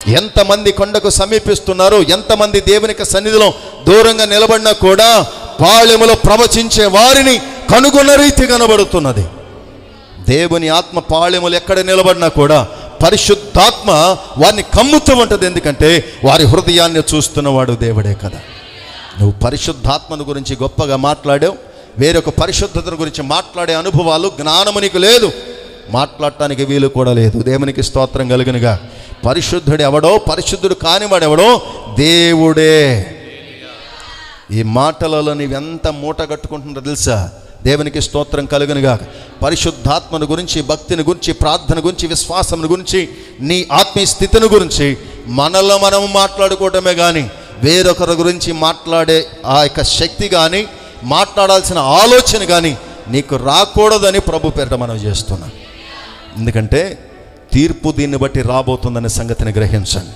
ఎంతమంది కొండకు సమీపిస్తున్నారు, ఎంతమంది దేవునికి సన్నిధిలో దూరంగా నిలబడినా కూడా పాళెములో ప్రవచించే వారిని కనుగొన్న రీతి కనబడుతున్నది. దేవుని ఆత్మ పాళెములు ఎక్కడ నిలబడినా కూడా పరిశుద్ధాత్మ వారిని కమ్ముతూ ఉంటుంది. ఎందుకంటే వారి హృదయాన్ని చూస్తున్నవాడు దేవుడే కదా. నువ్వు పరిశుద్ధాత్మను గురించి గొప్పగా మాట్లాడావు, వేరొక పరిశుద్ధతను గురించి మాట్లాడే అనుభవాలు జ్ఞానము నీకు లేదు, మాట్లాడటానికి వీలు కూడా లేదు. దేవునికి స్తోత్రం కలుగునుగా. పరిశుద్ధుడు ఎవడో, పరిశుద్ధుడు కానివాడెవడో దేవుడే. ఈ మాటలలో నీవెంత మూట కట్టుకుంటున్నారో తెలుసా? దేవునికి స్తోత్రం కలుగునుగా. పరిశుద్ధాత్మను గురించి, భక్తిని గురించి, ప్రార్థన గురించి, విశ్వాసం గురించి, నీ ఆత్మీయ స్థితిని గురించి మనలో మనం మాట్లాడుకోవటమే కానీ వేరొకరి గురించి మాట్లాడే ఆ యొక్క శక్తి కానీ, మాట్లాడాల్సిన ఆలోచన కానీ నీకు రాకూడదని ప్రభు పేరిట మనం చేస్తున్నాం. ఎందుకంటే తీర్పు దీన్ని బట్టి రాబోతుందనే సంగతిని గ్రహించండి.